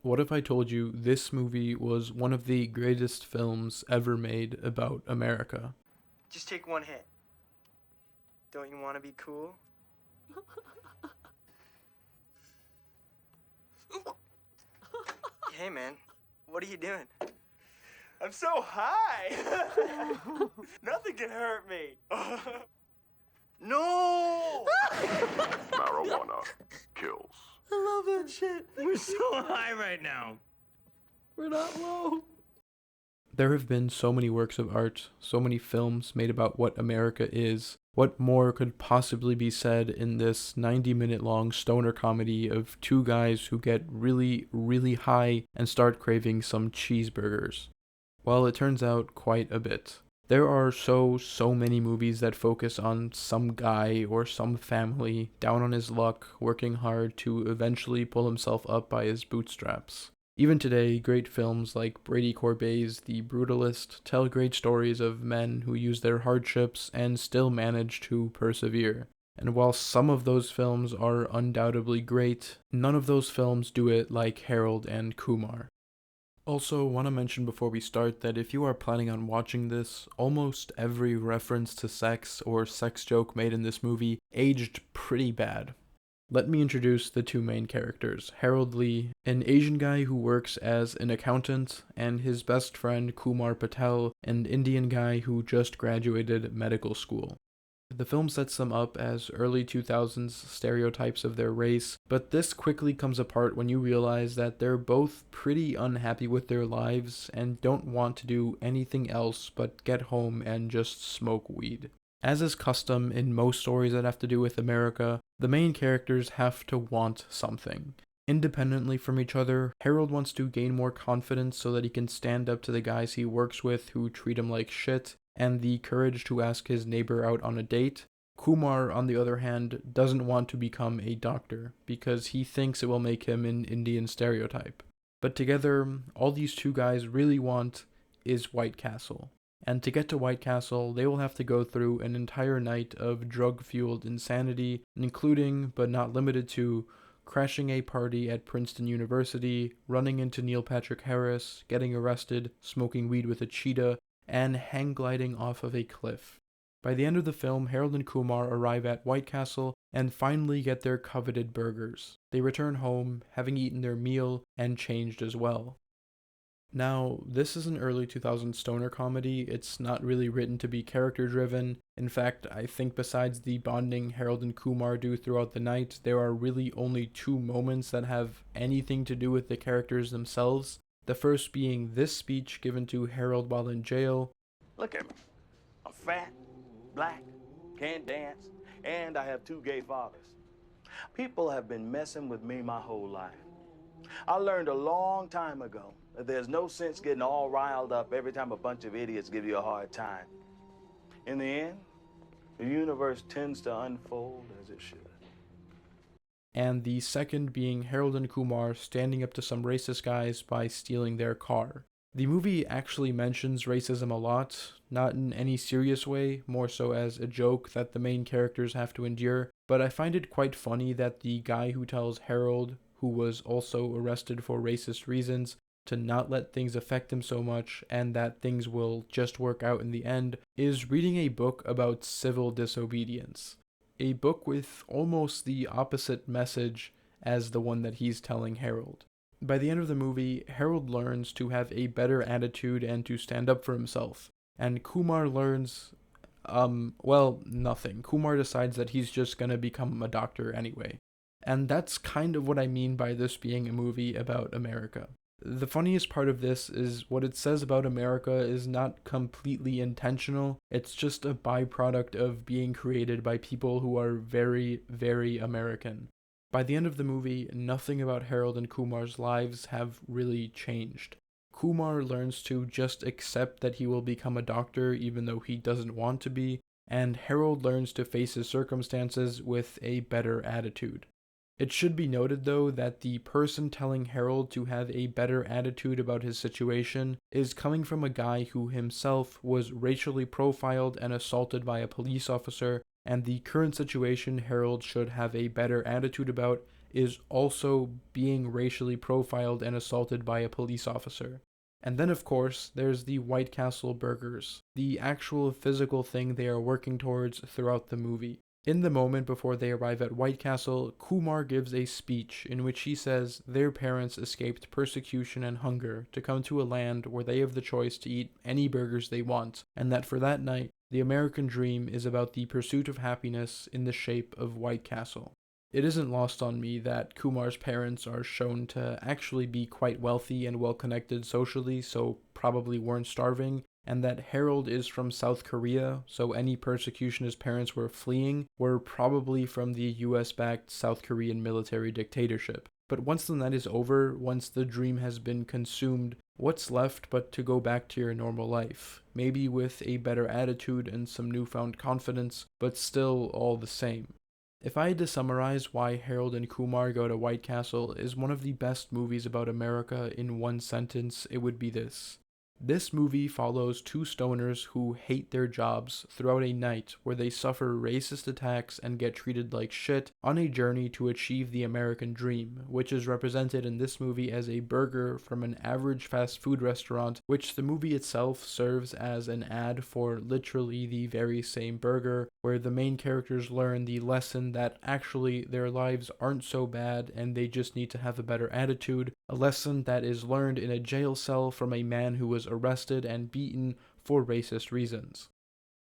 What if I told you this movie was one of the greatest films ever made about America? Just take one hit. Don't you want to be cool? Hey, man. What are you doing? I'm so high. Nothing can hurt me. No! Marijuana kills. I love that shit. We're so high right now. We're not low. There have been so many works of art, so many films made about what America is. What more could possibly be said in this 90-minute long stoner comedy of two guys who get really, really high and start craving some cheeseburgers? Well, it turns out quite a bit. There are so many movies that focus on some guy or some family down on his luck, working hard to eventually pull himself up by his bootstraps. Even today, great films like Brady Corbet's The Brutalist tell great stories of men who use their hardships and still manage to persevere. And while some of those films are undoubtedly great, none of those films do it like Harold and Kumar. Also, want to mention before we start that if you are planning on watching this, almost every reference to sex or sex joke made in this movie aged pretty bad. Let me introduce the two main characters, Harold Lee, an Asian guy who works as an accountant, and his best friend Kumar Patel, an Indian guy who just graduated medical school. The film sets them up as early 2000s stereotypes of their race, but this quickly comes apart when you realize that they're both pretty unhappy with their lives and don't want to do anything else but get home and just smoke weed. As is custom in most stories that have to do with America, the main characters have to want something. Independently from each other, Harold wants to gain more confidence so that he can stand up to the guys he works with who treat him like shit, and the courage to ask his neighbor out on a date. Kumar, on the other hand, doesn't want to become a doctor because he thinks it will make him an Indian stereotype. But together, all these two guys really want is White Castle. And to get to White Castle, they will have to go through an entire night of drug-fueled insanity, including, but not limited to, crashing a party at Princeton University, running into Neil Patrick Harris, getting arrested, smoking weed with a cheetah, and hang gliding off of a cliff. By the end of the film, Harold and Kumar arrive at White Castle and finally get their coveted burgers. They return home, having eaten their meal and changed as well. Now, this is an early 2000s stoner comedy. It's not really written to be character driven. In fact, I think besides the bonding Harold and Kumar do throughout the night, there are really only two moments that have anything to do with the characters themselves. The first being this speech given to Harold while in jail. Look at me. I'm fat, black, can't dance, and I have two gay fathers. People have been messing with me my whole life. I learned a long time ago that there's no sense getting all riled up every time a bunch of idiots give you a hard time. In the end, the universe tends to unfold as it should. And the second being Harold and Kumar standing up to some racist guys by stealing their car. The movie actually mentions racism a lot, not in any serious way, more so as a joke that the main characters have to endure, but I find it quite funny that the guy who tells Harold, who was also arrested for racist reasons, to not let things affect him so much and that things will just work out in the end, is reading a book about civil disobedience. A book with almost the opposite message as the one that he's telling Harold. By the end of the movie, Harold learns to have a better attitude and to stand up for himself. And Kumar learns, nothing. Kumar decides that he's just gonna become a doctor anyway. And that's kind of what I mean by this being a movie about America. The funniest part of this is what it says about America is not completely intentional. It's just a byproduct of being created by people who are very, very American. By the end of the movie, nothing about Harold and Kumar's lives have really changed. Kumar learns to just accept that he will become a doctor even though he doesn't want to be, and Harold learns to face his circumstances with a better attitude. It should be noted, though, that the person telling Harold to have a better attitude about his situation is coming from a guy who himself was racially profiled and assaulted by a police officer, and the current situation Harold should have a better attitude about is also being racially profiled and assaulted by a police officer. And then, of course, there's the White Castle burgers, the actual physical thing they are working towards throughout the movie. In the moment before they arrive at White Castle, Kumar gives a speech in which he says their parents escaped persecution and hunger to come to a land where they have the choice to eat any burgers they want, and that for that night, the American dream is about the pursuit of happiness in the shape of White Castle. It isn't lost on me that Kumar's parents are shown to actually be quite wealthy and well connected socially, so probably weren't starving, and that Harold is from South Korea, so any persecution his parents were fleeing were probably from the US-backed South Korean military dictatorship. But once the night is over, once the dream has been consumed, what's left but to go back to your normal life? Maybe with a better attitude and some newfound confidence, but still all the same. If I had to summarize why Harold and Kumar Go to White Castle is one of the best movies about America in one sentence, it would be this. This movie follows two stoners who hate their jobs throughout a night where they suffer racist attacks and get treated like shit on a journey to achieve the American dream, which is represented in this movie as a burger from an average fast food restaurant, which the movie itself serves as an ad for literally the very same burger, where the main characters learn the lesson that actually their lives aren't so bad and they just need to have a better attitude, a lesson that is learned in a jail cell from a man who was arrested and beaten for racist reasons.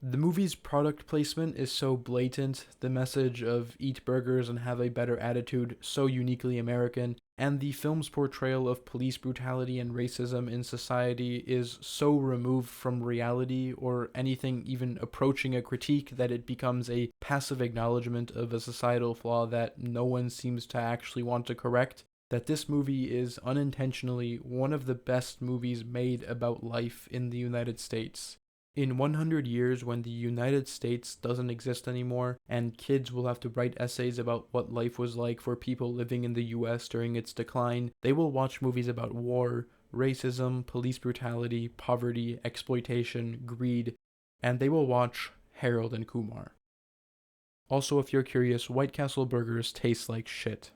The movie's product placement is so blatant, the message of eat burgers and have a better attitude so uniquely American, and the film's portrayal of police brutality and racism in society is so removed from reality or anything even approaching a critique that it becomes a passive acknowledgement of a societal flaw that no one seems to actually want to correct, that this movie is unintentionally one of the best movies made about life in the United States. In 100 years, when the United States doesn't exist anymore, and kids will have to write essays about what life was like for people living in the US during its decline, they will watch movies about war, racism, police brutality, poverty, exploitation, greed, and they will watch Harold and Kumar. Also, if you're curious, White Castle burgers taste like shit.